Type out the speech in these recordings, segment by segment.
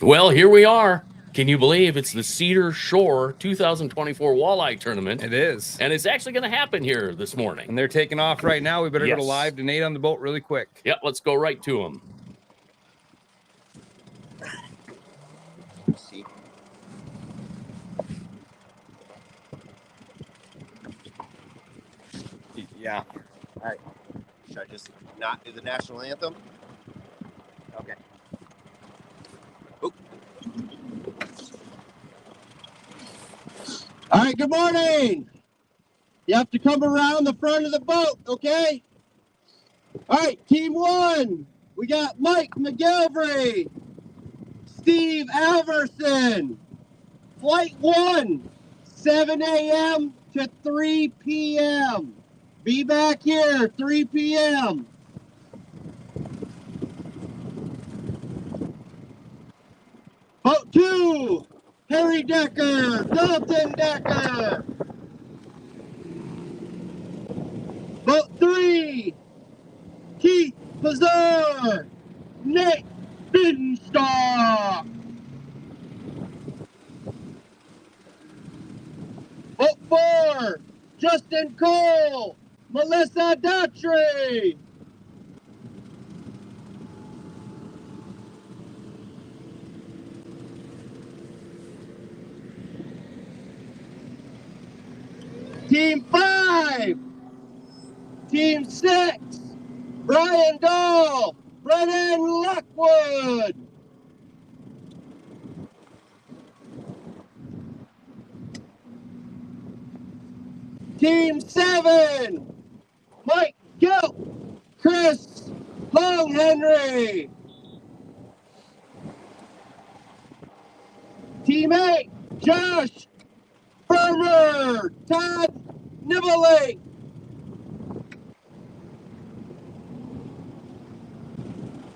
Well, here we are. Can you believe it's the Cedar Shore 2024 Walleye Tournament? It is. And it's actually going to happen here this morning. And they're taking off right now. We better go to Yes. live to Nate on the boat really quick. Yep, let's go right to them. Yeah. All right. Should I just not do the national anthem? Okay. Oop. All right, good morning. You have to come around the front of the boat, okay? All right, team one. We got Mike McGilvery, Steve Alverson. Flight 1, 7 a.m. to 3 p.m. Be back here, 3 p.m. Boat 2, Harry Decker, Dalton Decker. Boat 3, Keith Pazar, Nick Bidenstock. Boat 4, Justin Cole, Melissa Daughtry. Team 5, Team 6, Brian Dahl, Brennan Lockwood. Team 7, Mike Gilt, Chris Long Henry. Team 8, Josh Firmer, Todd Nibblake.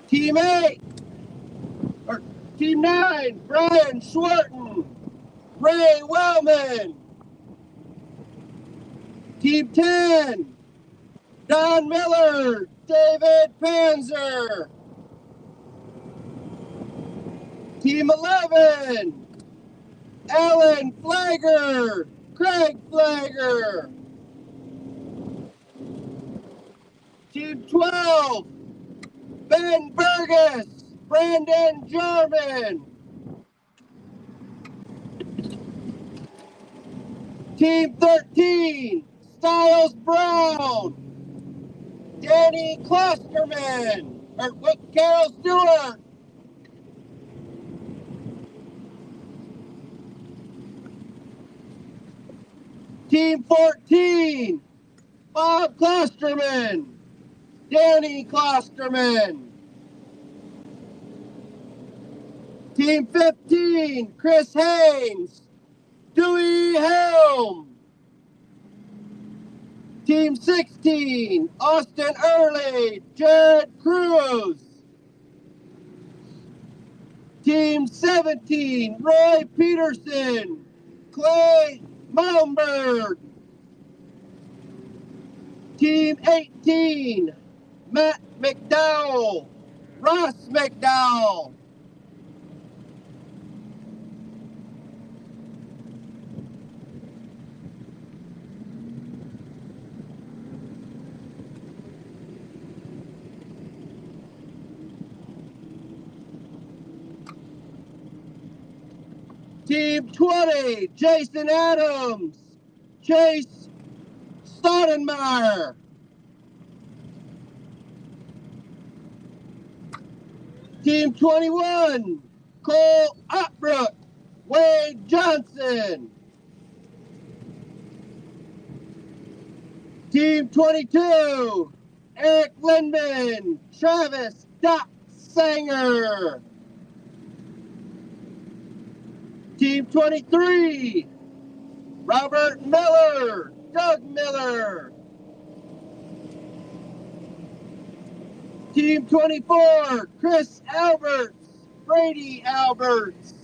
Team 8, or Team 9, Brian Schwarten, Ray Wellman. Team 10, Don Miller, David Panzer. Team 11, Alan Flagger, Craig Flagger. Team 12, Ben Burgess, Brandon Jarman. Team 13, Styles Brown, Danny Klosterman, or Carol Stewart. Team 14, Bob Klosterman, Danny Klosterman. Team 15, Chris Haynes, Dewey Helm. Team 16, Austin Early, Jared Cruz. Team 17, Roy Peterson, Clay Malmberg. Team 18, Matt McDowell, Ross McDowell. Team 20, Jason Adams, Chase Stoudemire. Team 21, Cole Opbrook, Wade Johnson. Team 22, Eric Lindman, Travis Doc Sanger. Team 23, Robert Miller, Doug Miller. Team 24, Chris Alberts, Brady Alberts.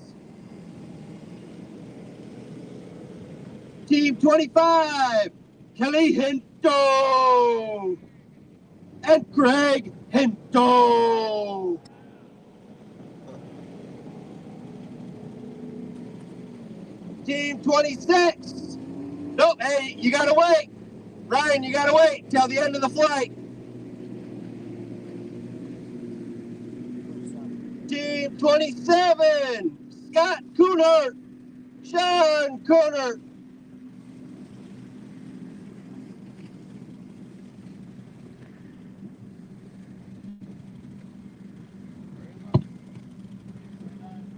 Team 25, Kelly Hinto and Greg Hinto. Team 26. Nope, hey, you gotta wait. Ryan, you gotta wait till the end of the flight. Team 27. Scott Cooner. Sean Cooner.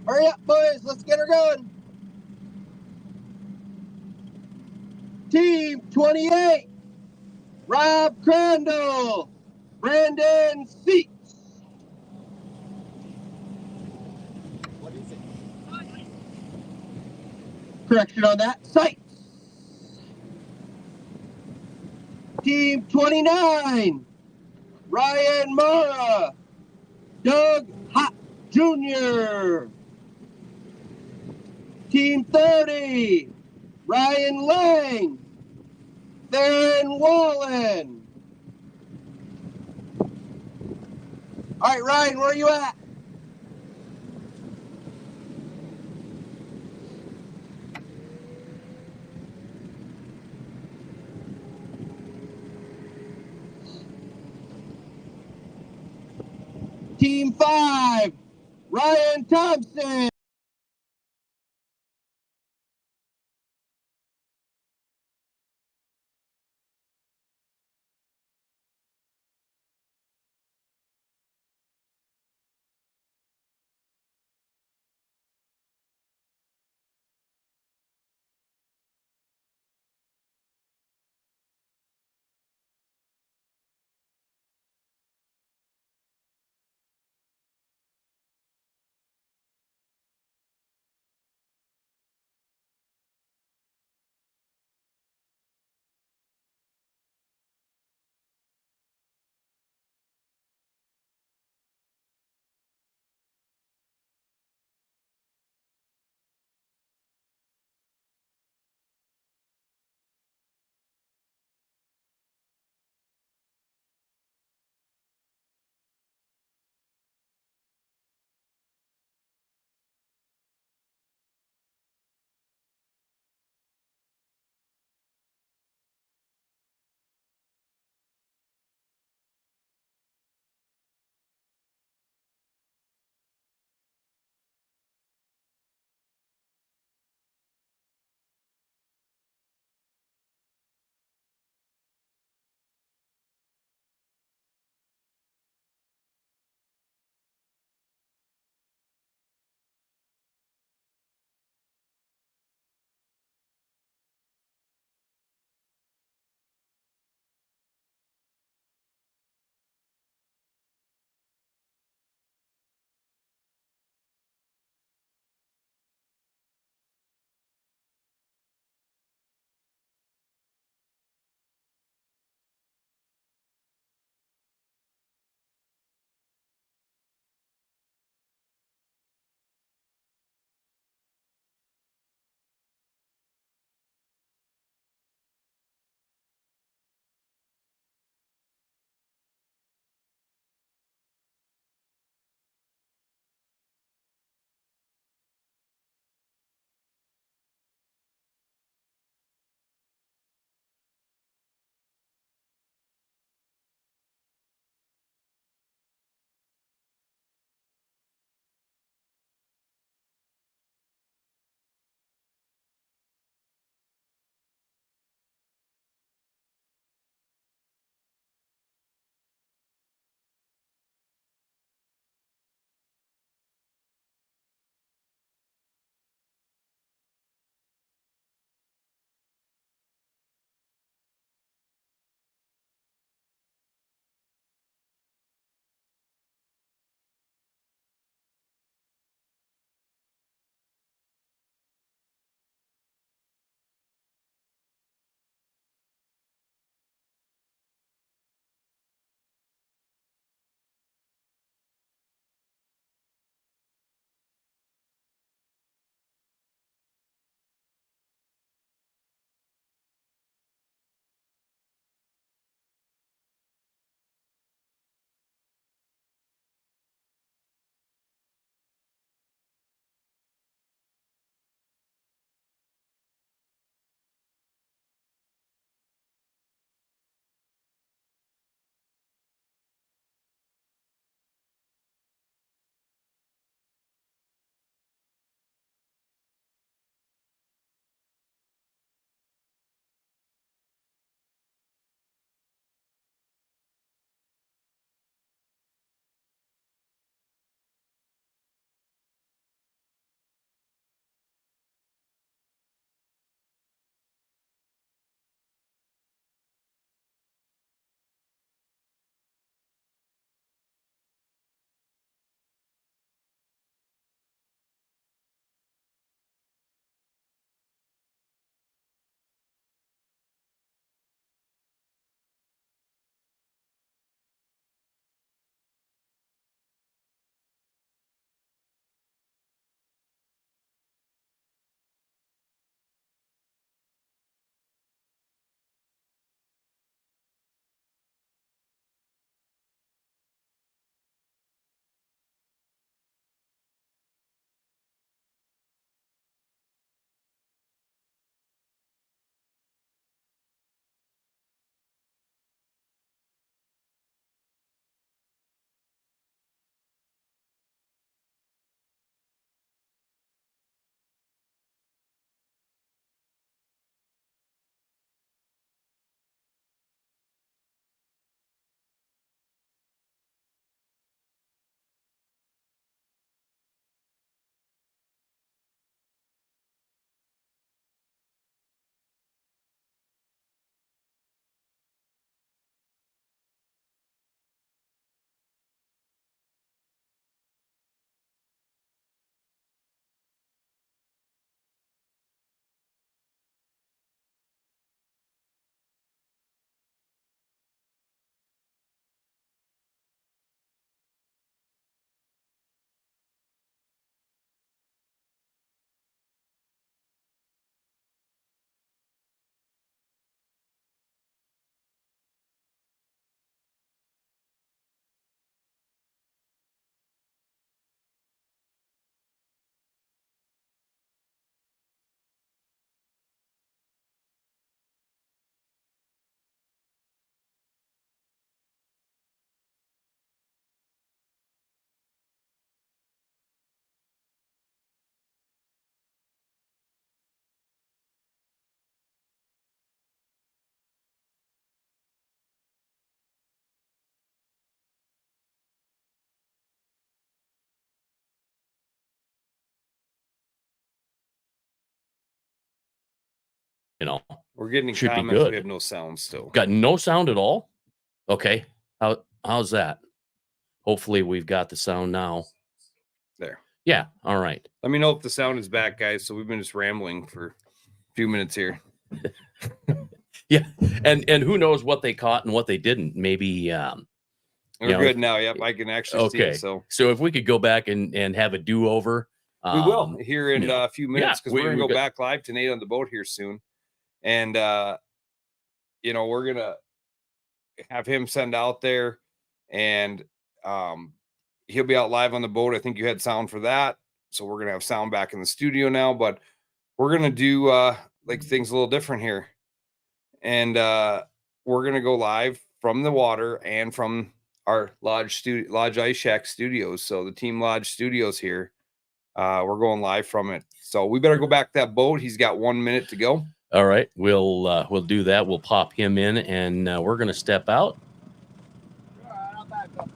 Hurry up, boys. Let's get her going. Team 28. Rob Crandall. Brandon Seats. What is it? Correction on that. Sights. Team 29. Ryan Mara. Doug Hott Jr. Team 30. Ryan Lang. Theron Wallen. All right, Ryan, where are you at? Team 5, Ryan Thompson. you know, We're getting should be comments. good. We have no sound still. Got no sound at all? Okay. How's that? Hopefully we've got the sound now. There. Yeah. All right. Let me know if the sound is back, guys. So we've been just rambling for a few minutes here. Yeah. And who knows what they caught and what they didn't. Maybe We're good now. Yep, I can actually see okay. it. So if we could go back and have a do-over. We will here in a few minutes, because we're going to go back live to Nate on the boat here soon. And, you know, we're going to have him send out there, and he'll be out live on the boat. I think you had sound for that. So we're going to have sound back in the studio now, but we're going to do like things a little different here. And we're going to go live from the water and from our Lodge Ice Shack studios. So the Team Lodge studios here. We're going live from it. So we better go back to that boat. He's got 1 minute to go. All right. We'll do that. We'll pop him in, and we're going to step out. All right, I'll back up.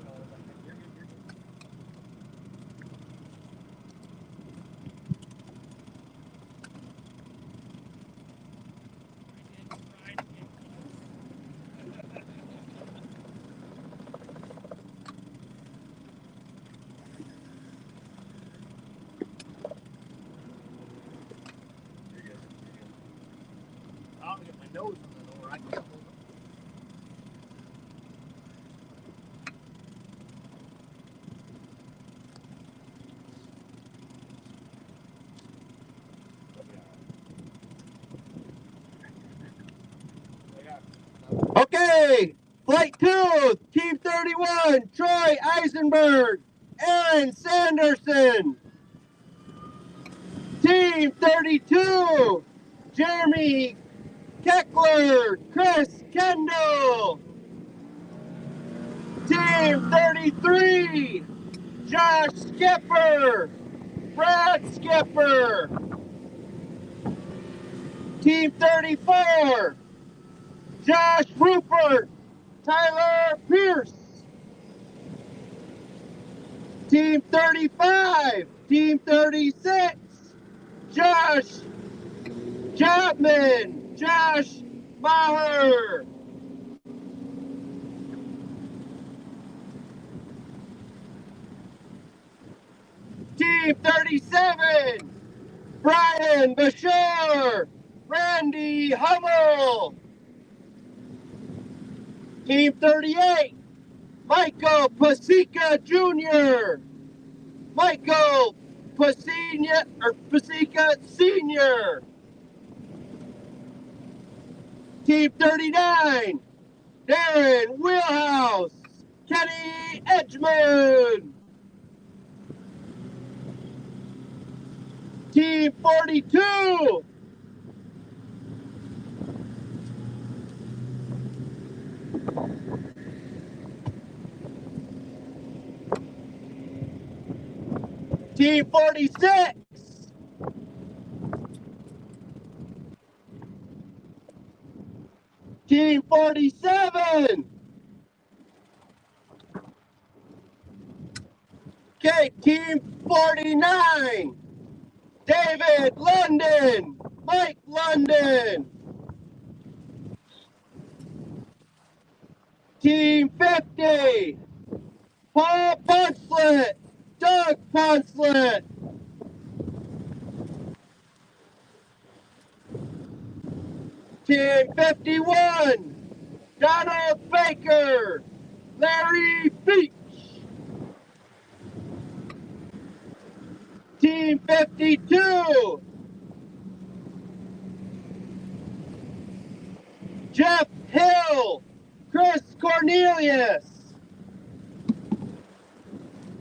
You're good. I don't get my nose on the door. I can't hold it. Okay, flight 2, Team 31, Troy Eisenberg, Aaron Sanderson. Team 32, Jeremy Keckler, Chris Kendall. Team 33, Josh Skipper, Brad Skipper. Team 34, Josh Rupert, Tyler Pierce. Team 35, Team 36, Josh Chapman, Josh Maher. Team 37, Brian Bashir, Randy Hummel. Team 38, Michael Pasica Jr., Michael Pasica Sr. Team 39, Darren Wheelhouse, Kenny Edgman. Team 42, Team 46, Team 47. Okay, Team 49, David London, Mike London. Team 50, Paul Poncelet, Doug Poncelet. Team 51, Donald Baker, Larry Beach. Team 52, Jeff Hill, Chris Cornelius.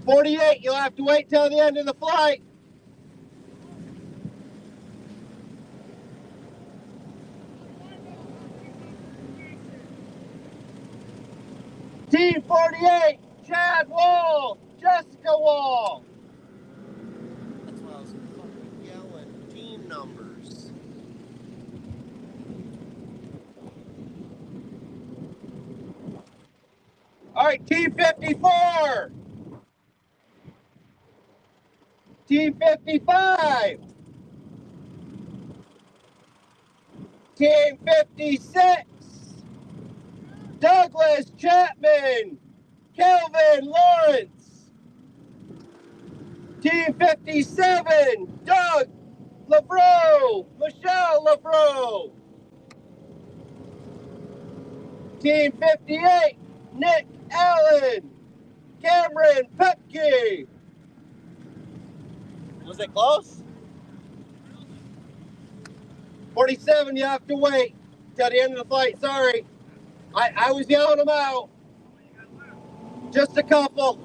48, you'll have to wait till the end of the flight. Team 48, Chad Wall, Jessica Wall. That's why I was fucking yelling team numbers. All right, Team 54. Team 55. Team 56, Douglas Chapman, Kelvin Lawrence. Team 57, Doug LaFro, Michelle LaFro. Team 58, Nick Allen, Cameron Pepke. Was it close? 47, you have to wait till the end of the flight. Sorry. I was yelling them out. Just a couple.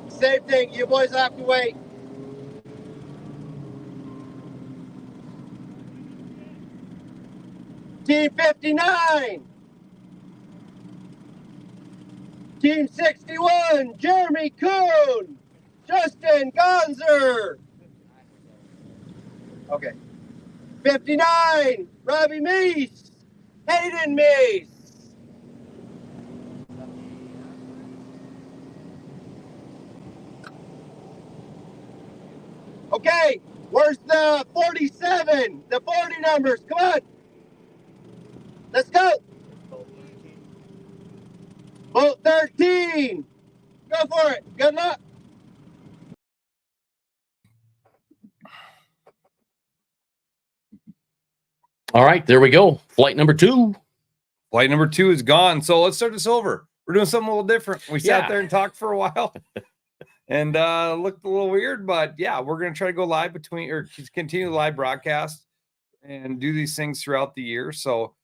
Same thing. You boys have to wait. Team 59. Team 61, Jeremy Kuhn, Justin Gonzer. Okay. 59, Robbie Meese, Hayden Meese. Okay, where's the 47? The 40 numbers, come on. Let's go. Boat 13. Go for it. Good luck. All right, there we go. Flight number 2. Flight number 2 is gone. So let's start this over. We're doing something a little different. We sat there and talked for a while and looked a little weird, but yeah, we're going to try to go live continue the live broadcast and do these things throughout the year. So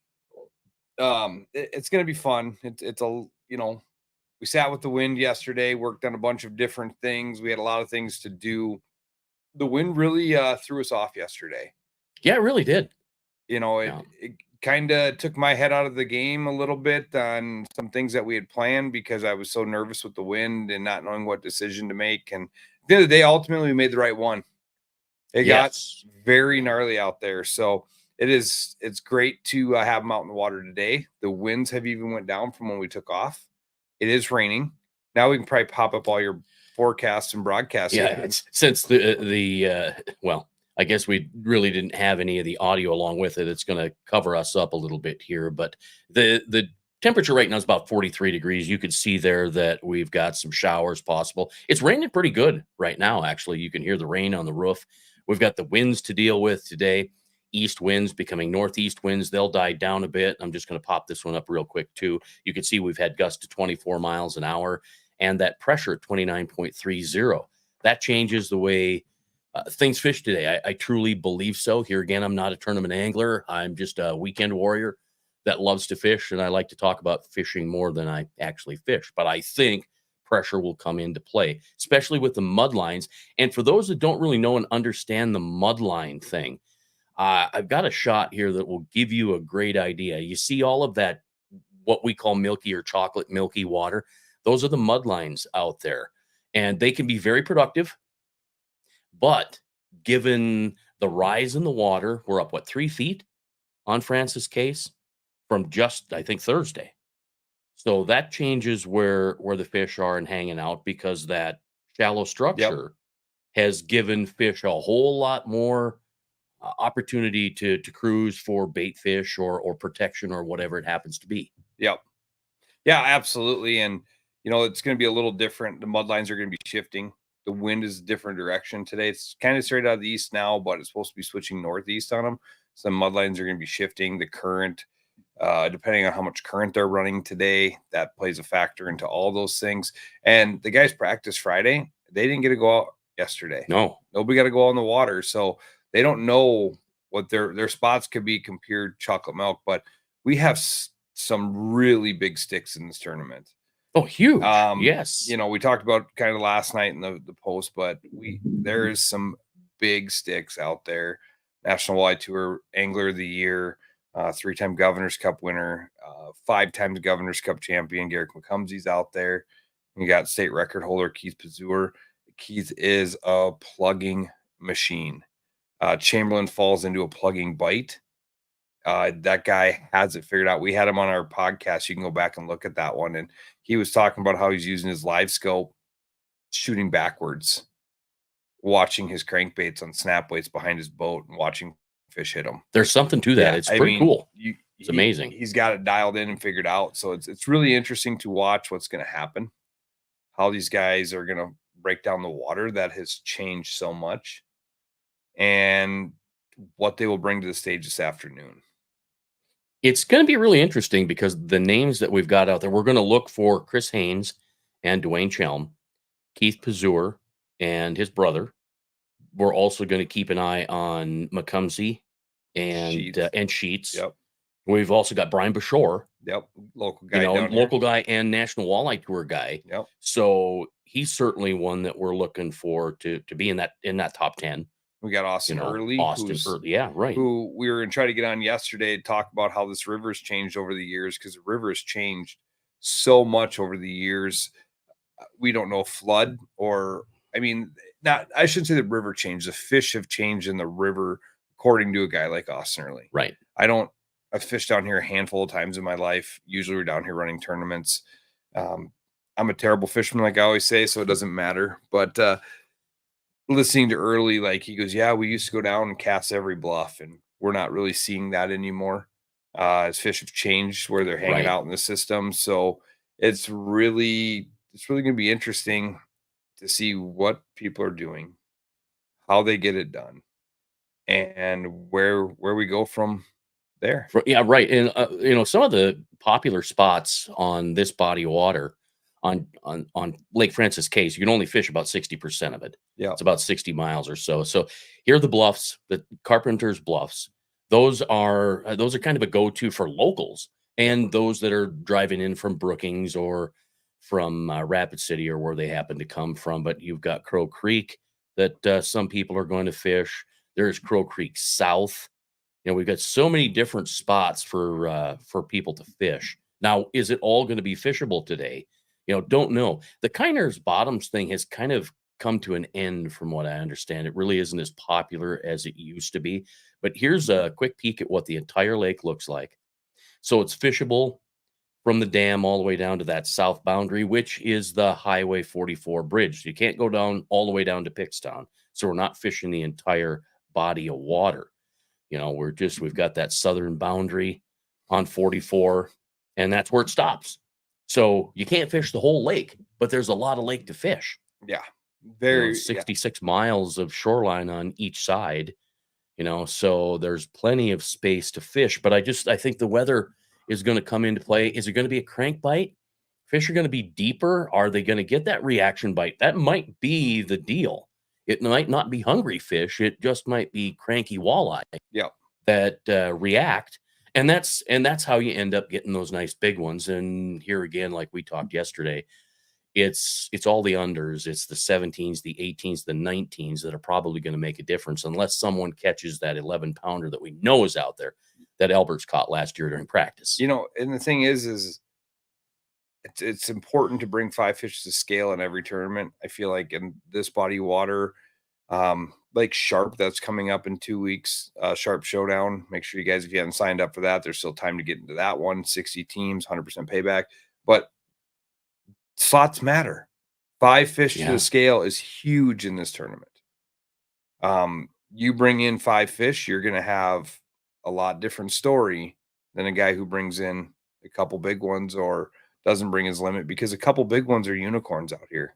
it's going to be fun. It's a, we sat with the wind yesterday, worked on a bunch of different things. We had a lot of things to do. The wind really threw us off yesterday. Yeah, it really did. It kind of took my head out of the game a little bit on some things that we had planned because I was so nervous with the wind and not knowing what decision to make. And at the end of the day, ultimately, we made the right one. It got very gnarly out there. So it's great to have them out in the water today. The winds have even went down from when we took off. It is raining. Now we can probably pop up all your forecasts and broadcasts. Yeah, since well, I guess we really didn't have any of the audio along with it. It's going to cover us up a little bit here, but the temperature right now is about 43 degrees. You could see there that we've got some showers possible. It's raining pretty good right now, actually. You can hear the rain on the roof. We've got the winds to deal with today. East winds becoming northeast winds. They'll die down a bit. I'm just going to pop this one up real quick, too. You can see we've had gusts to 24 miles an hour, and that pressure at 29.30. That changes the way things fish today. I truly believe so. Here again, I'm not a tournament angler. I'm just a weekend warrior that loves to fish, and I like to talk about fishing more than I actually fish. But I think pressure will come into play, especially with the mud lines. And for those that don't really know and understand the mud line thing, I've got a shot here that will give you a great idea. You see all of that, what we call milky or chocolate milky water. Those are the mud lines out there, and they can be very productive. But given the rise in the water, we're up, 3 feet on Francis Case from just, I think, Thursday. So that changes where the fish are and hanging out, because that shallow structure has given fish a whole lot more opportunity to cruise for bait fish or protection or whatever it happens to be. Yep. Yeah, absolutely. And, it's going to be a little different. The mud lines are going to be shifting. The wind is a different direction today. It's kind of straight out of the east now, but it's supposed to be switching northeast on them. So the mud lines are going to be shifting. The current, depending on how much current they're running today, that plays a factor into all those things. And the guys practiced Friday. They didn't get to go out yesterday. No. Nobody got to go out in the water. So they don't know what their spots could be compared to chocolate milk. But we have some really big sticks in this tournament. Oh, huge. Yes. We talked about kind of last night in the post, but there is some big sticks out there. National Walleye Tour Angler of the Year, 3-time Governor's Cup winner, 5 times Governor's Cup champion, Garrick McCumsey's out there. You got state record holder Keith Pazur. Keith is a plugging machine. Chamberlain falls into a plugging bite. That guy has it figured out. We had him on our podcast. You can go back and look at that one. And he was talking about how he's using his live scope, shooting backwards, watching his crankbaits on snap weights behind his boat and watching fish hit them. There's something to that. Yeah, It's pretty cool. It's amazing. He's got it dialed in and figured out. So it's really interesting to watch what's going to happen, how these guys are going to break down the water that has changed so much, and what they will bring to the stage this afternoon. It's going to be really interesting because the names that we've got out there, we're going to look for Chris Haynes and Dwayne Chelm, Keith Pazur and his brother. We're also going to keep an eye on McCumsey and Sheets. Yep. We've also got Brian Bashore. Yep. Local guy. Local guy and National Walleye Tour guy. Yep. So he's certainly one that we're looking for to be in that top 10. We got Austin Early. Yeah, right. Who we were going to try to get on yesterday to talk about how this river has changed over the years, because the river has changed so much over the years. We don't know flood I shouldn't say the river changed. The fish have changed in the river, according to a guy like Austin Early. Right. I've fished down here a handful of times in my life. Usually we're down here running tournaments. I'm a terrible fisherman, like I always say, so it doesn't matter. But listening to Early, like he goes, yeah, we used to go down and cast every bluff, and we're not really seeing that anymore. As fish have changed where they're hanging out in the system. So it's really going to be interesting to see what people are doing, how they get it done, and where we go from there. Yeah, right. And some of the popular spots on this body of water on Lake Francis Case, you can only fish about 60% of it. Yeah. It's about 60 miles or so. So here are the bluffs, the Carpenter's Bluffs. Those are kind of a go-to for locals and those that are driving in from Brookings or from Rapid City or where they happen to come from. But you've got Crow Creek that some people are going to fish. There's Crow Creek South. We've got so many different spots for people to fish. Now, is it all going to be fishable today? Don't know. The Kiner's Bottoms thing has kind of come to an end from what I understand. It really isn't as popular as it used to be. But here's a quick peek at what the entire lake looks like. So it's fishable from the dam all the way down to that south boundary, which is the Highway 44 bridge. You can't go down all the way down to Pickstown. So we're not fishing the entire body of water. We've got that southern boundary on 44, and that's where it stops. So you can't fish the whole lake, but there's a lot of lake to fish. Yeah. 66 miles of shoreline on each side, so there's plenty of space to fish. But I think the weather is going to come into play. Is it going to be a crank bite? Fish are going to be deeper. Are they going to get that reaction bite? That might be the deal. It might not be hungry fish. It just might be cranky walleye that react. And that's how you end up getting those nice big ones. And here again, like we talked yesterday, it's all the unders. It's the 17s, the 18s, the 19s that are probably going to make a difference unless someone catches that 11-pounder that we know is out there that Albert's caught last year during practice. And the thing is it's important to bring 5 fish to scale in every tournament. I feel like in this body of water, like Sharp, that's coming up in 2 weeks, Sharp Showdown. Make sure you guys, if you haven't signed up for that, there's still time to get into that one. 60 teams, 100% payback. But slots matter. 5 fish to the scale is huge in this tournament. You bring in 5 fish, you're going to have a lot different story than a guy who brings in a couple big ones or doesn't bring his limit, because a couple big ones are unicorns out here.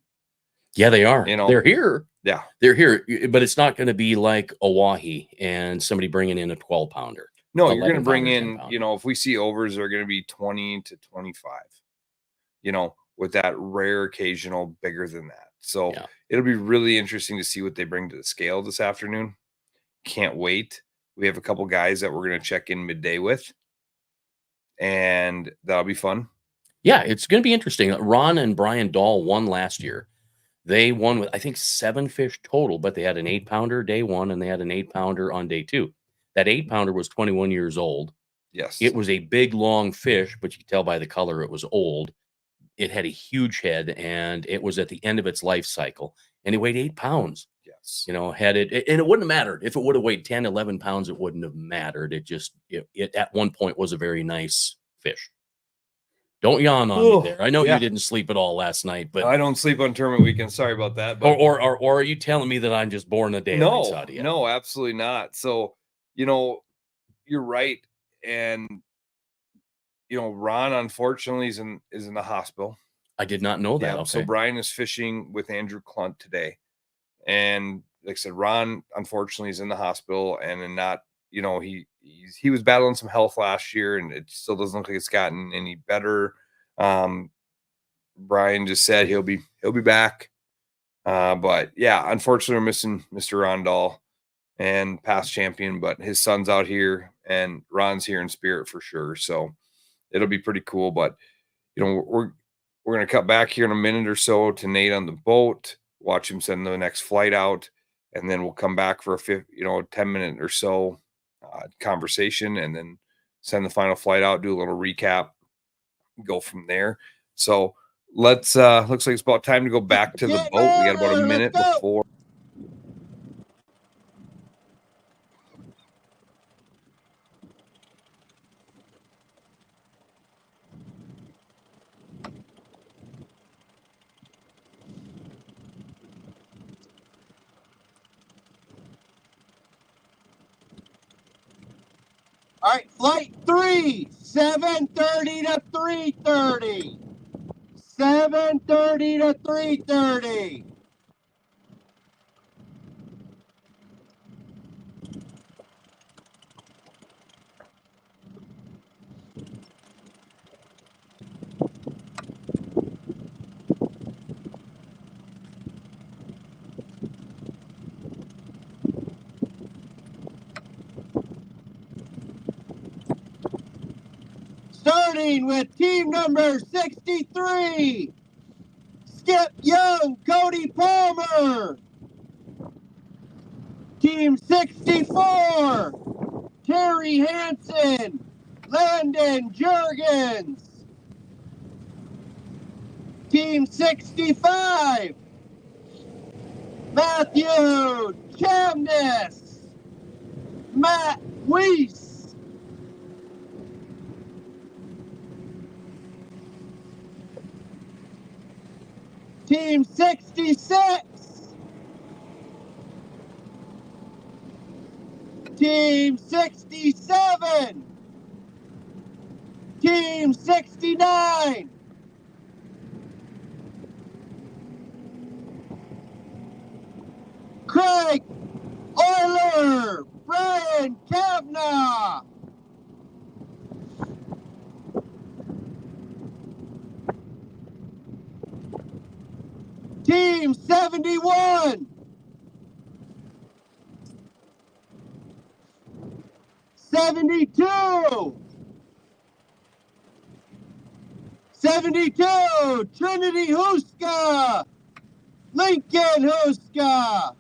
Yeah, they are. They're here. Yeah, they're here, but it's not going to be like Oahe and somebody bringing in a 12-pounder. No, you're going to bring in, if we see overs, they're going to be 20 to 25, with that rare occasional bigger than that. So it'll be really interesting to see what they bring to the scale this afternoon. Can't wait. We have a couple guys that we're going to check in midday with, and that'll be fun. Yeah, it's going to be interesting. Ron and Brian Dahl won last year. They won with, I think, 7 fish total, but they had an 8-pounder day 1 and they had an 8-pounder on day 2. That 8-pounder was 21 years old. Yes. It was a big, long fish, but you can tell by the color it was old. It had a huge head, and it was at the end of its life cycle, and it weighed 8 pounds. Yes. And it wouldn't have mattered. If it would have weighed 10, 11 pounds, it wouldn't have mattered. It at one point was a very nice fish. Don't yawn on me there. I know you didn't sleep at all last night, but I don't sleep on tournament weekend. Sorry about that. But or are you telling me that I'm just born a day? No, absolutely not. So you know, you're right. And, you know, Ron, unfortunately, is in the hospital. I did not know that. Yeah. Okay. So Brian is fishing with Andrew Clunt today. And like I said, Ron, unfortunately, is in the hospital and not, you know, he was battling some health last year, and it still doesn't look like it's gotten any better. Brian just said he'll be back. But yeah, unfortunately, we're missing Mr. Rondall and past champion, but his son's out here and Ron's here in spirit for sure. So it'll be pretty cool. But you know, we're gonna cut back here in a minute or so to Nate on the boat, watch him send the next flight out, and then we'll come back for a 10-minute or so conversation, and then send the final flight out, do a little recap, go from there. So let's looks like it's about time to go back to the boat. We got about a minute before. All right, flight 3, 7:30 to 3:30. 7:30 to 3:30. Starting with team number 63, Skip Young, Cody Palmer. Team 64, Terry Hansen, Landon Jurgens. Team 65, Matthew Chamness, Matt Weiss. Team 66, Team 67, Team 69, Craig Euler, Brian Kavanaugh. Team 71, 72, 72, Trinity Huska, Lincoln Huska.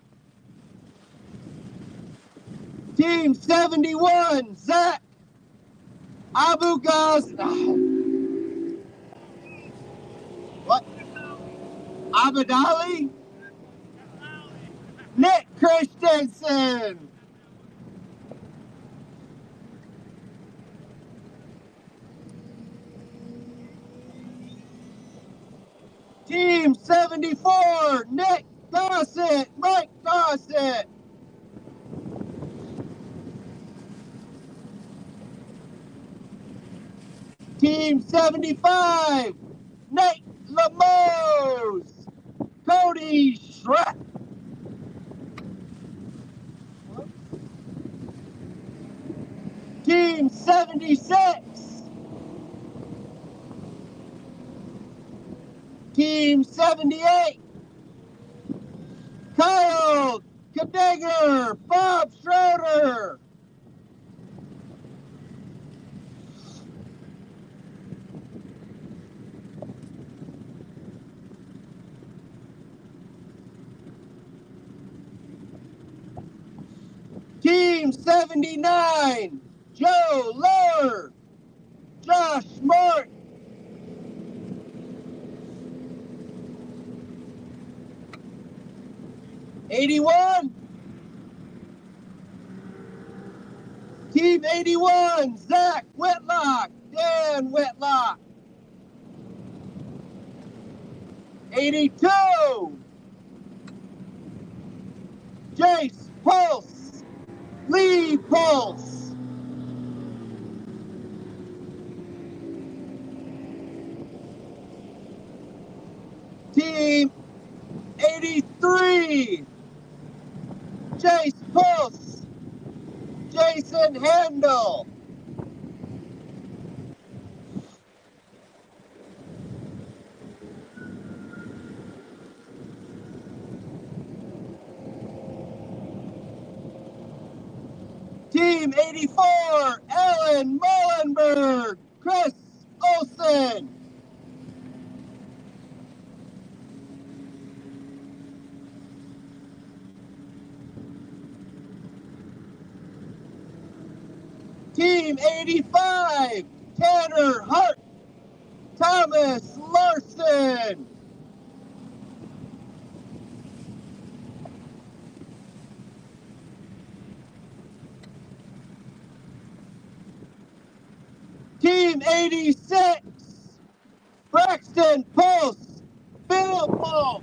Team 71, Zach Abugaz. What? Abadali? Nick Christensen. Team 74, Nick Gossett, Mike Gossett. Team 75, Nate Lemos, Cody Schreck. Team 76, Team 78, Kyle Kadegger, Bob Schroeder. Team 79, Joe Lower, Josh Martin. '81, Team 81, Zach Whitlock, Dan Whitlock. '82, Jace Pulse, Lee 80 pulse. Team 83, Chase Pulse, Jason Handel. Team 84, Alan Mullenberg, Chris Olson. Team 85, Tanner Hart, Thomas Larson. Team 86, Braxton Pulse, Phil Pulse.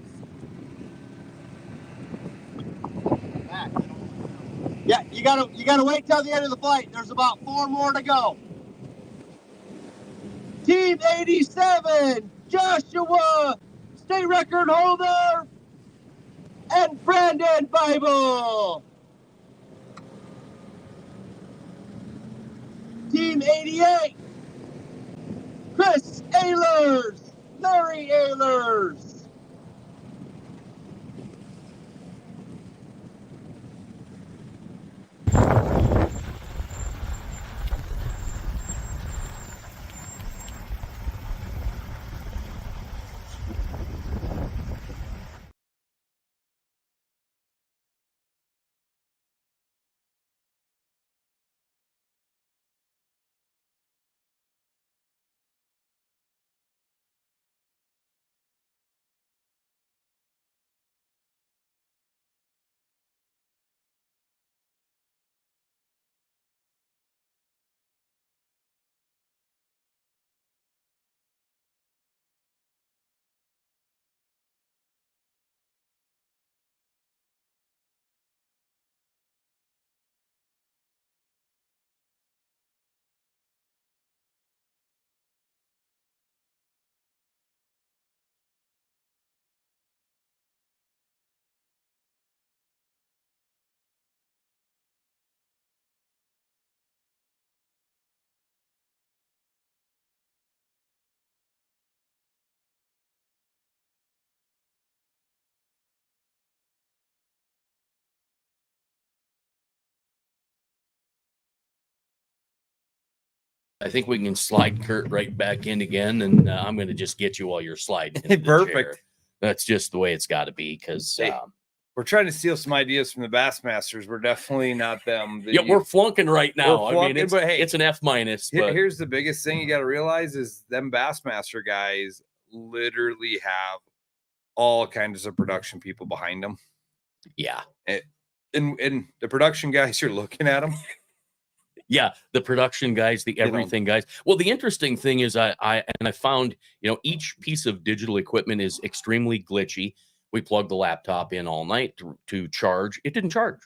Yeah, you gotta wait till the end of the flight. There's about 4 more to go. Team 87, Joshua, state record holder, and Brandon Bible. Team 88, Chris Ehlers, Larry Ehlers. I think we can slide Kurt right back in again, and I'm going to just get you while you're sliding. into the Perfect. chair. That's just the way it's got to be, because Hey, we're trying to steal some ideas from the Bassmasters. We're definitely not them. yeah, we're flunking right now. We're flunking, I mean, but hey, it's an F minus. But here's the biggest thing you got to realize is them Bassmaster guys literally have all kinds of production people behind them. yeah, and the production guys, you're looking at them. Yeah, the production guys, the everything guys. Well, the interesting thing is I found, each piece of digital equipment is extremely glitchy. We plugged the laptop in all night to charge. It didn't charge.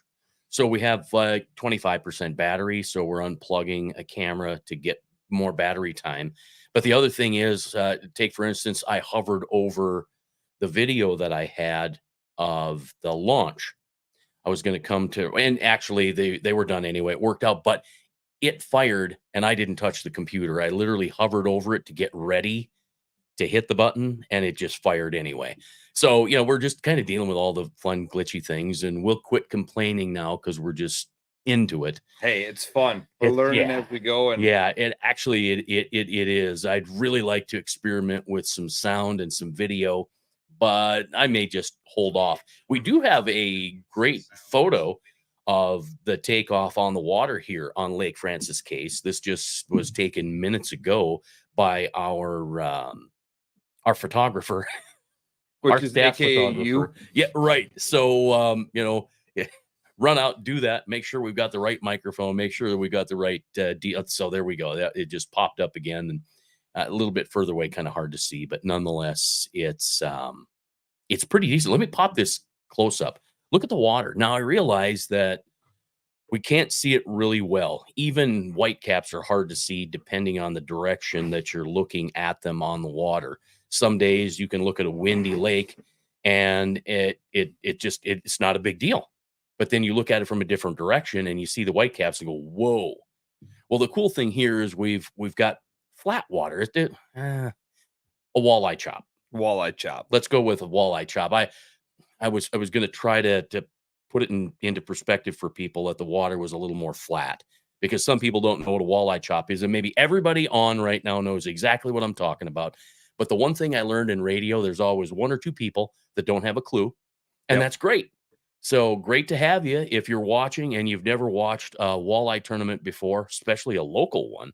So we have like 25% battery. So we're unplugging a camera to get more battery time. But the other thing is, take for instance, I hovered over the video that I had of the launch. I was going to come to, and actually they were done anyway. It worked out, but it fired and I didn't touch the computer. I literally hovered over it to get ready to hit the button, and it just fired anyway. So, we're just kind of dealing with all the fun, glitchy things, and we'll quit complaining now because we're just into it. Hey, it's fun. We're learning as we go. And yeah, it actually it is. I'd really like to experiment with some sound and some video, but I may just hold off. We do have a great photo of the takeoff on the water here on Lake Francis Case. This just was taken minutes ago by our photographer, which our is staff AKA photographer. you. Yeah, right. So run out, do that, make sure we've got the right microphone, make sure that we got the right deal. So there we go. It just popped up again, and a little bit further away, kind of hard to see, but nonetheless, it's pretty decent. Let me pop this close up. Look at the water. Now I realize that we can't see it really well. Even whitecaps are hard to see depending on the direction that you're looking at them on the water. Some days you can look at a windy lake and it's not a big deal. But then you look at it from a different direction and you see the whitecaps and go, whoa. Well, the cool thing here is we've got flat water. A walleye chop. Walleye chop. Let's go with a walleye chop. I was going to try to put it into perspective for people that the water was a little more flat, because some people don't know what a walleye chop is, and maybe everybody on right now knows exactly what I'm talking about. But the one thing I learned in radio, there's always one or two people that don't have a clue, and that's great. So great to have you if you're watching and you've never watched a walleye tournament before, especially a local one,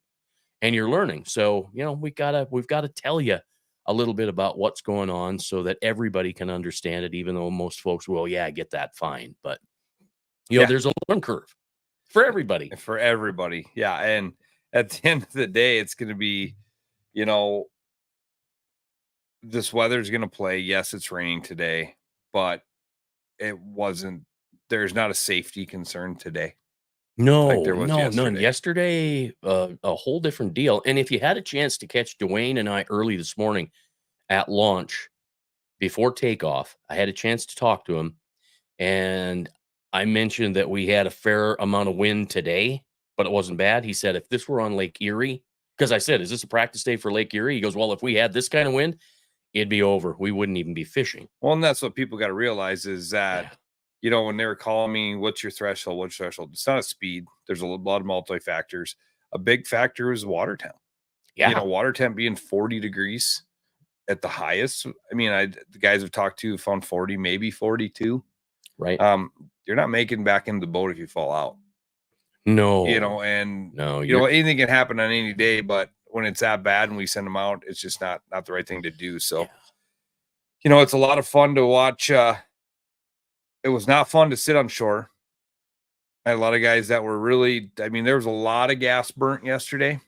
and you're learning. So, we've got to tell you a little bit about what's going on so that everybody can understand it, even though most folks will, I get that fine. But, there's a learning curve for everybody. For everybody. Yeah. And at the end of the day, it's going to be, this weather's going to play. Yes, it's raining today, but there's not a safety concern today. No, like there was none. Yesterday, a whole different deal. And if you had a chance to catch Dwayne and I early this morning at launch before takeoff, I had a chance to talk to him. And I mentioned that we had a fair amount of wind today, but it wasn't bad. He said, if this were on Lake Erie, because I said, is this a practice day for Lake Erie? He goes, well, if we had this kind of wind, it'd be over. We wouldn't even be fishing. Well, and that's what people got to realize is that, when they were calling me, what's your threshold? It's not a speed. There's a lot of multi-factors. A big factor is water temp. Yeah. Water temp being 40 degrees at the highest. I mean, the guys I've talked to found 40, maybe 42. Right. You're not making back into the boat if you fall out. No. Anything can happen on any day, but when it's that bad and we send them out, it's just not the right thing to do. So, it's a lot of fun to watch. It was not fun to sit on shore. I had a lot of guys that were really, there was a lot of gas burnt yesterday.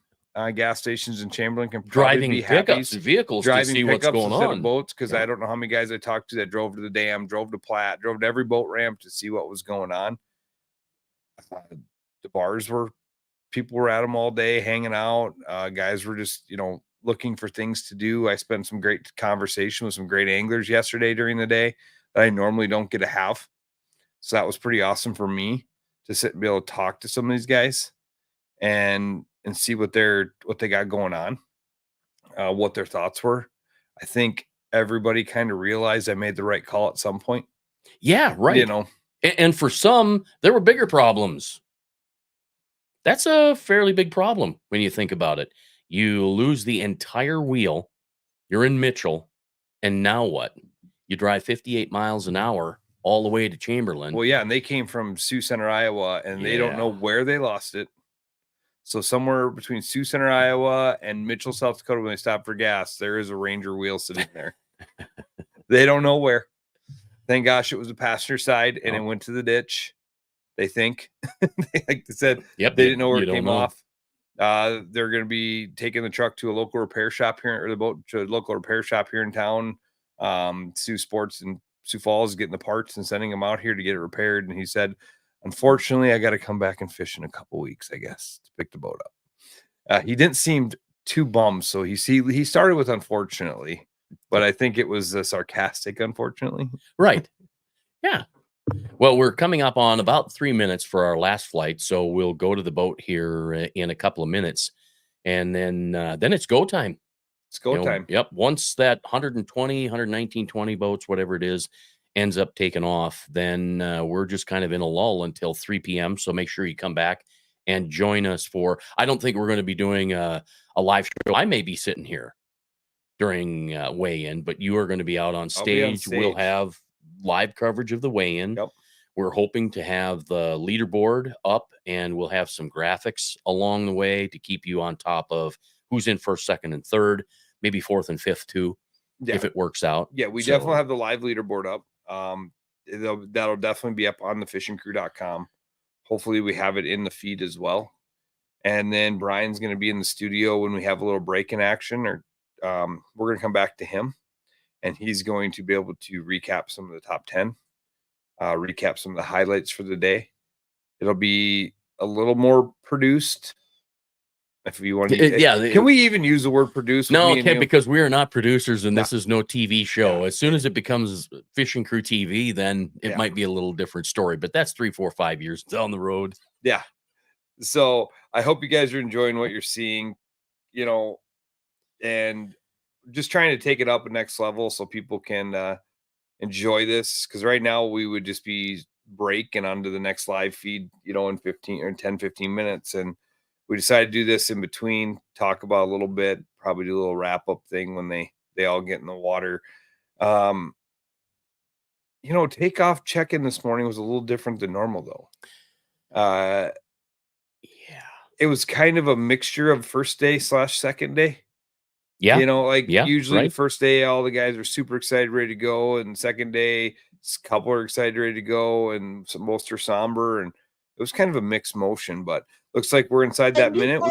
Gas stations in Chamberlain can driving be pickups and vehicles to see what's going on. Boats, because I don't know how many guys I talked to that drove to the dam, drove to Platte, drove to every boat ramp to see what was going on. The bars people were at them all day hanging out. Guys were just, looking for things to do. I spent some great conversation with some great anglers yesterday during the day that I normally don't get to have. So that was pretty awesome for me to sit and be able to talk to some of these guys and see what they got going on, what their thoughts were. I think everybody kind of realized I made the right call at some point. Yeah, right. And for some, there were bigger problems. That's a fairly big problem when you think about it. You lose the entire wheel. You're in Mitchell. And now what? You drive 58 miles an hour all the way to Chamberlain. Well, yeah, and they came from Sioux Center, Iowa, and they don't know where they lost it. So somewhere between Sioux Center, Iowa, and Mitchell, South Dakota, when they stop for gas, there is a Ranger wheel sitting there. They don't know where. Thank gosh it was the passenger side, and it went to the ditch. They think. Like they said, they didn't know where it came off. They're going to be taking the truck to a local repair shop here, or the boat to a local repair shop here in town. Sioux Sports in Sioux Falls, getting the parts and sending them out here to get it repaired. And he said, unfortunately, I got to come back and fish in a couple weeks, I guess, to pick the boat up. He didn't seem too bummed. So he started with unfortunately, but I think it was sarcastic, unfortunately. Right. Yeah. Well, we're coming up on about 3 minutes for our last flight. So we'll go to the boat here in a couple of minutes. And then it's go time. It's go time. Yep. Once that 120, 119, 20 boats, whatever it is, ends up taking off, then we're just kind of in a lull until 3 p.m. So make sure you come back and join us I don't think we're going to be doing a live show. I may be sitting here during weigh-in, but you are going to be out on stage. We'll have live coverage of the weigh-in. Yep. We're hoping to have the leaderboard up, and we'll have some graphics along the way to keep you on top of who's in first, second, and third, maybe fourth and fifth too, if it works out. Yeah, we definitely have the live leaderboard up. That'll definitely be up on the fishingcrew.com. Hopefully we have it in the feed as well. And then Brian's going to be in the studio when we have a little break in action, or we're going to come back to him, and he's going to be able to recap some of the top 10, recap some of the highlights for the day. It'll be a little more produced. If you want to, yeah. Can we even use the word produce? No, okay, because we are not producers, and No. this is no TV show. Yeah. As soon as it becomes Fishing Crew TV, then it Yeah. might be a little different story. But that's 3, 4, 5 years down the road. Yeah. So I hope you guys are enjoying what you're seeing, you know, and just trying to take it up a next level so people can enjoy this. Because right now we would just be breaking onto the next live feed, you know, in 15 or 10, 15 minutes. And we decided to do this in between, talk about a little bit, probably do a little wrap up thing when they all get in the water. You know, takeoff check-in this morning was a little different than normal though. Yeah. It was kind of a mixture of first day / second day. Yeah. You know, like usually right. the first day, all the guys are super excited, ready to go. And second day, a couple are excited, ready to go. And most are somber. And it was kind of a mixed motion, but looks like we're inside that minute.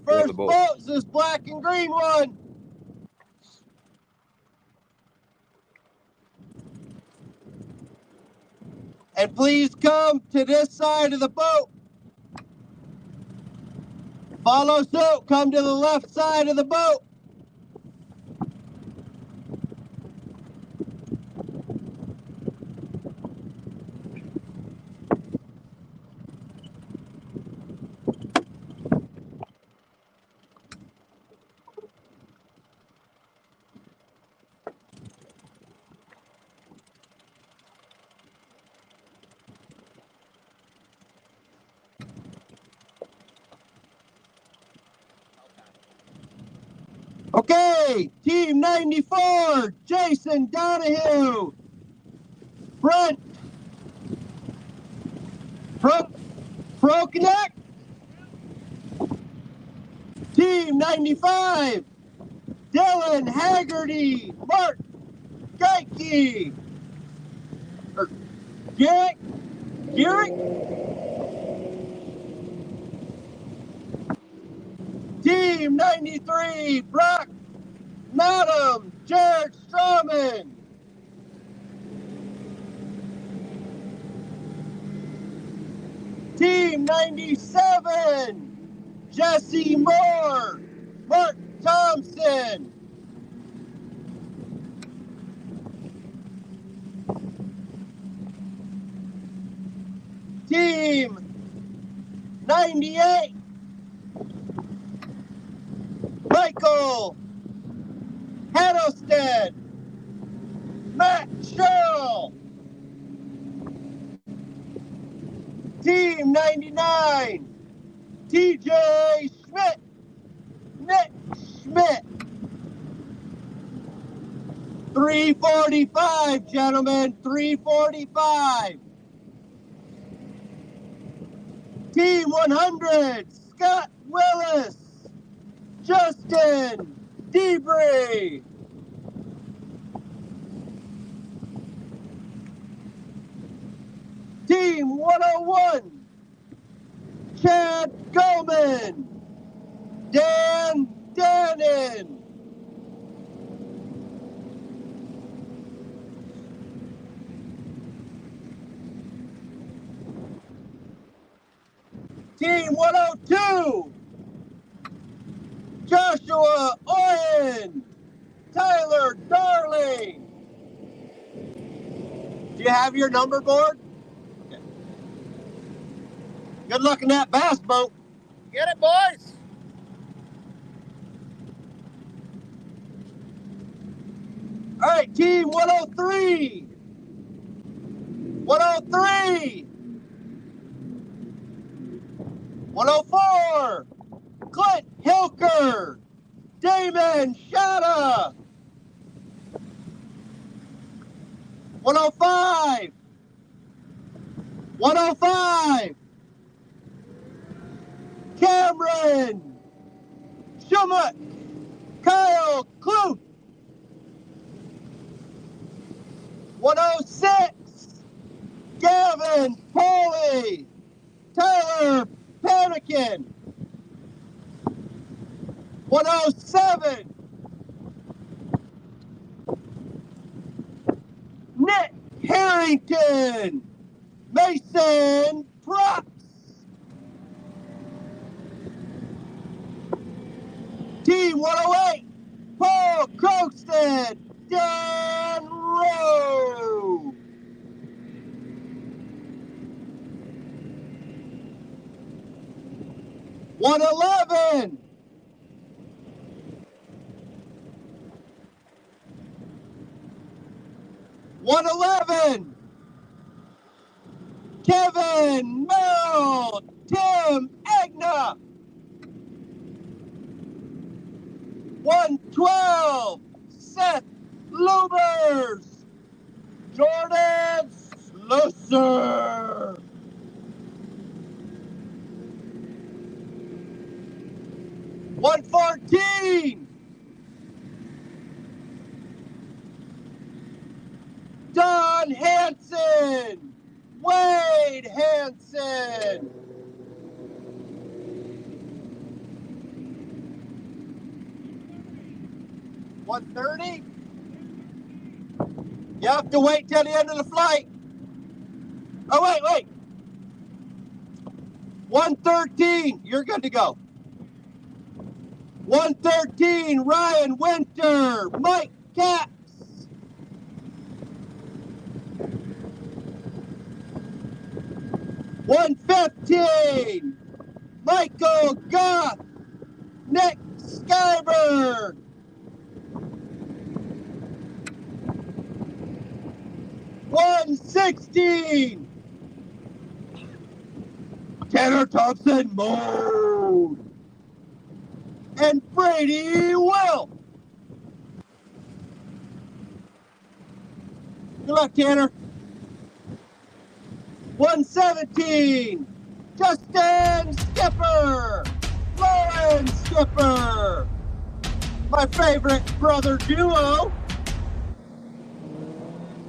First boat is this black and green one. And please come to this side of the boat. Follow suit. Come to the left side of the boat. Okay, Team 94, Jason Donahue. Brent Frokeneck. Team 95, Dylan Haggerty. Mark Geike. Garrick. Team 93, Brock Madam, Jared Strawman. Team 97, Jesse Moore, Mark Thompson. Team 98, Michael Haddlestead, Matt Sherrill. Team 99, TJ Schmidt, Nick Schmidt. 345, gentlemen, 345. Team 100, Scott Willis, Justin Debris. Team 101, Chad Goldman, Dan Dannon. Team 102, Joshua Oyen, Tyler Darling. Do you have your number board? Okay. Good luck in that bass boat. Get it, boys. All right, Team 103. 103. 104. Clint Hilker. Damon Shatta. 105. 105. Cameron Schumach. Kyle Kluth. 106. Gavin Foley. Tyler Panikin. 107. Nick Harrington. Mason Props. Team 108, Paul Crokstead, Dan Rowe. 111. 111. Kevin Merrill, Tim Agna. 112. Seth Lubers, Jordan Slusser. 114. Don Hanson, Wade Hanson. 130. You have to wait till the end of the flight. Oh, wait. 113. You're good to go. 113. Ryan Winter, Mike Caps. 115. Michael Goff, Nick Skyberg. 116. Tanner Thompson Mode. And Brady Will. Good luck, Tanner. 117. Justin Skipper. Lauren Skipper. My favorite brother duo.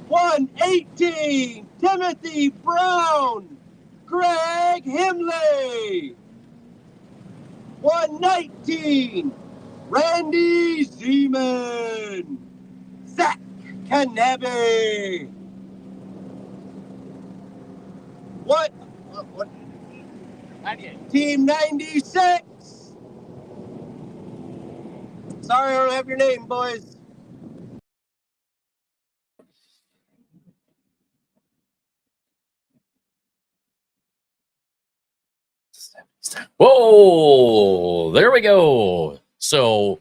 118. Timothy Brown. Greg Himley. 119. Randy Zeman. Zach Kanabe. What? Team 96. Sorry, I don't have your name, boys. Whoa, there we go. So,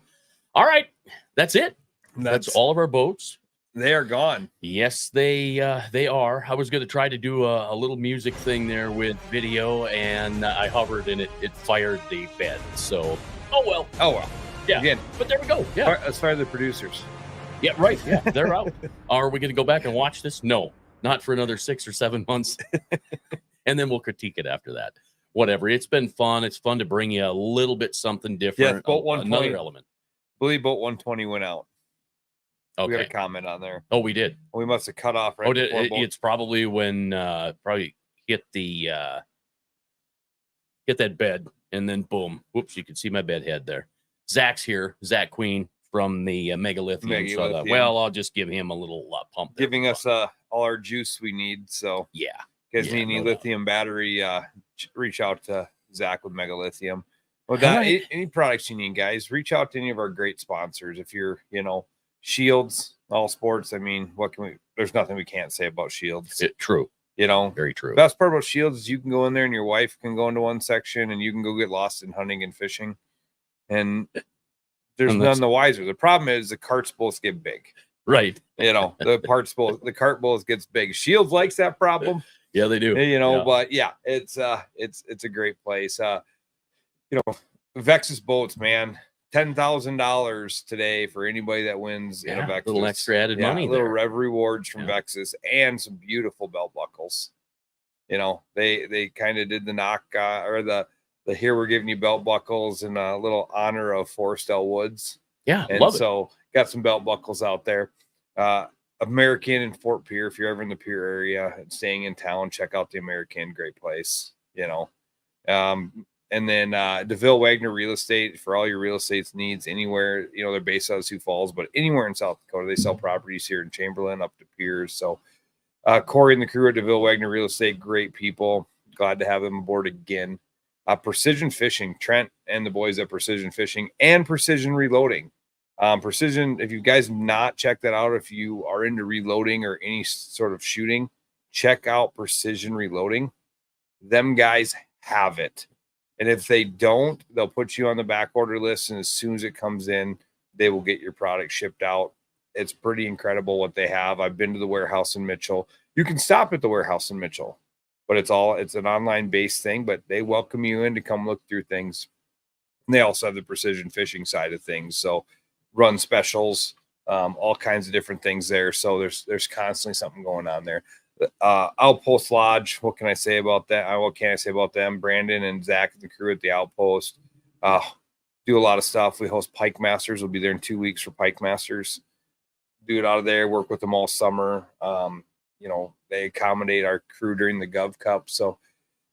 all right, that's it. That's all of our boats. They are gone. Yes, they are. I was going to try to do a little music thing there with video, and I hovered and it fired the bed. So, oh well. Yeah. Again, but there we go. Yeah. As far as the producers. Yeah, right. Yeah, they're out. Are we going to go back and watch this? No, not for another 6 or 7 months. And then we'll critique it after that. Whatever. It's been fun. It's fun to bring you a little bit something different. Yeah, boat 120. Another element. I believe boat 120 went out. Okay. We got a comment on there. Oh, we did. We must have cut off right before boat. It's probably when probably hit the hit that bed and then boom. Whoops, you can see my bed head there. Zach's here. Zach Queen from the Megalithium. So well, I'll just give him a little pump. Giving us all our juice we need. So yeah. You guys need any lithium battery, reach out to Zach with Megalithium. With that, any products you need, guys, reach out to any of our great sponsors. If you're, Shields, All Sports, I mean, there's nothing we can't say about Shields. True. Very true. Best part about Shields is you can go in there and your wife can go into one section and you can go get lost in hunting and fishing. And there's none the wiser. The problem is the carts both get big. Right. The cart both gets big. Shields likes that problem. Yeah, they do. But yeah, it's a great place. Vexus boats, man. $10,000 today for anybody that wins in a Vexus. A little extra added money. A little rev rewards from Vexus and some beautiful belt buckles. They kind of did the knock or the here we're giving you belt buckles in a little honor of Forrestal Woods. Yeah, and so got some belt buckles out there. American in Fort Pierre, if you're ever in the Pierre area and staying in town, check out the American. Great place, and then DeVille Wagner Real Estate for all your real estate needs anywhere. They're based out of Sioux Falls, but anywhere in South Dakota, they sell properties here in Chamberlain up to Pierce. So Corey and the crew at DeVille Wagner Real Estate, great people. Glad to have them aboard again. Precision Fishing, Trent and the boys at Precision Fishing, and Precision Reloading. Precision, if you guys not checked that out, if you are into reloading or any sort of shooting, check out Precision Reloading. Them guys have it. And if they don't, they'll put you on the back order list. And as soon as it comes in, they will get your product shipped out. It's pretty incredible what they have. I've been to the warehouse in Mitchell. You can stop at the warehouse in Mitchell, but it's an online based thing, but they welcome you in to come look through things. And they also have the precision fishing side of things. So run specials, all kinds of different things there. So there's constantly something going on there. Outpost Lodge, what can I say about that? What can I say about them? Brandon and Zach and the crew at the Outpost do a lot of stuff. We host Pike Masters. We'll be there in 2 weeks for Pike Masters. Do it out of there, work with them all summer. They accommodate our crew during the Gov Cup. So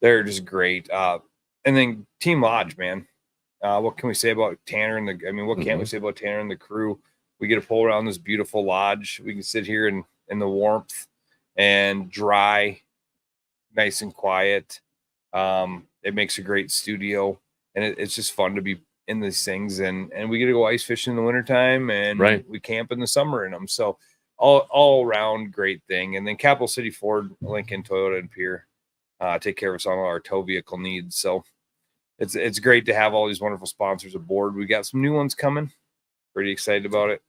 they're just great. And then Team Lodge, man. What can we say about Tanner and what can't we say about Tanner and the crew? We get to pull around this beautiful lodge. We can sit here in the warmth and dry, nice and quiet. It makes a great studio, and it's just fun to be in these things. And we get to go ice fishing in the wintertime, and we camp in the summer in them. So all around great thing. And then Capital City Ford, Lincoln, Toyota, and Pier take care of us on all our tow vehicle needs. So it's great to have all these wonderful sponsors aboard. We got some new ones coming. Pretty excited about it.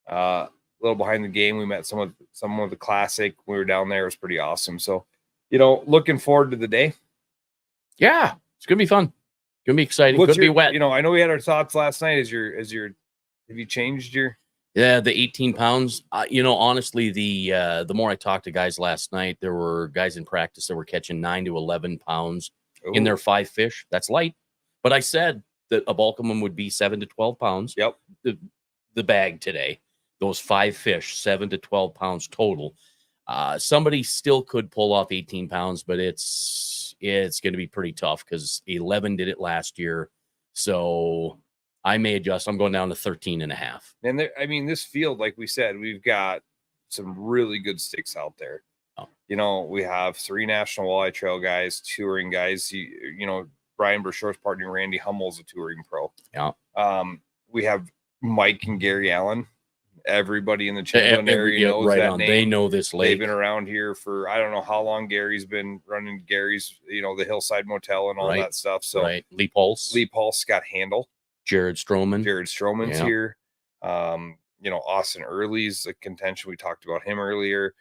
A little behind the game. We met some of the classic. We were down there. It was pretty awesome. So, looking forward to the day. Yeah, it's gonna be fun. Gonna be exciting. Could be wet. I know we had our thoughts last night. Have you changed your? Yeah, the 18 pounds. Honestly, the more I talked to guys last night, there were guys in practice that were catching 9 to 11 pounds in their 5 fish. That's light. But I said that a bulk of them would be 7 to 12 pounds. Yep. The bag today, those 5 fish, 7 to 12 pounds total. Somebody still could pull off 18 pounds, but it's going to be pretty tough because 11 did it last year. So I may adjust. I'm going down to 13 and a half. And this field, like we said, we've got some really good sticks out there. Oh. We have 3 National Walleye Trail guys, touring guys. Brian Bershor's partner, Randy Hummel's a touring pro. Yeah. We have Mike and Gary Allen. Everybody in the Chamberlain area knows that name. They know this lake. They've been around here for, I don't know how long Gary's been running Gary's, the Hillside Motel and all that stuff. So Lee Pulse, Scott Handel, Jared Stroman's here. Austin Early's a contention. We talked about him earlier.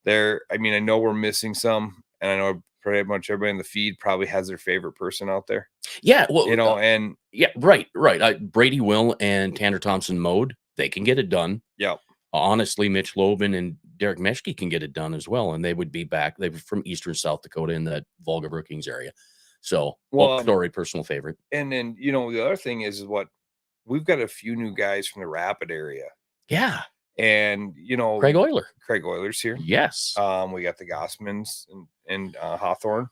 I know we're missing some, and I know pretty much everybody in the feed probably has their favorite person out there. Yeah. Well, right. Brady Will and Tanner Thompson mode. They can get it done. Yeah. Honestly, Mitch Loban and Derek Meschke can get it done as well. And they would be back. They were from Eastern South Dakota in the Volga Brookings area. So, story, personal favorite. And then, the other thing is what we've got a few new guys from the Rapid area. Yeah. And, Craig Euler's here. Yes. We got the Gossmans and Hawthorne.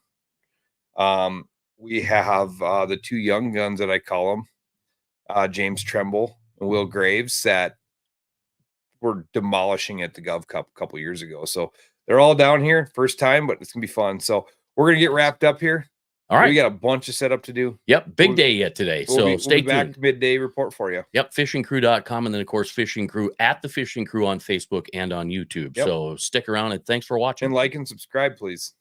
We have the 2 young guns that I call them, James Tremble and Will Graves, that were demolishing at the Gov Cup a couple years ago. So they're all down here, first time, but it's gonna be fun. So we're gonna get wrapped up here. All right, we got a bunch of setup to do. Yep, big day yet today. So stay tuned. Back midday report for you. Yep, fishingcrew.com, and then of course Fishing Crew at the Fishing Crew on Facebook and on YouTube. Yep. So stick around and thanks for watching. And like and subscribe, please.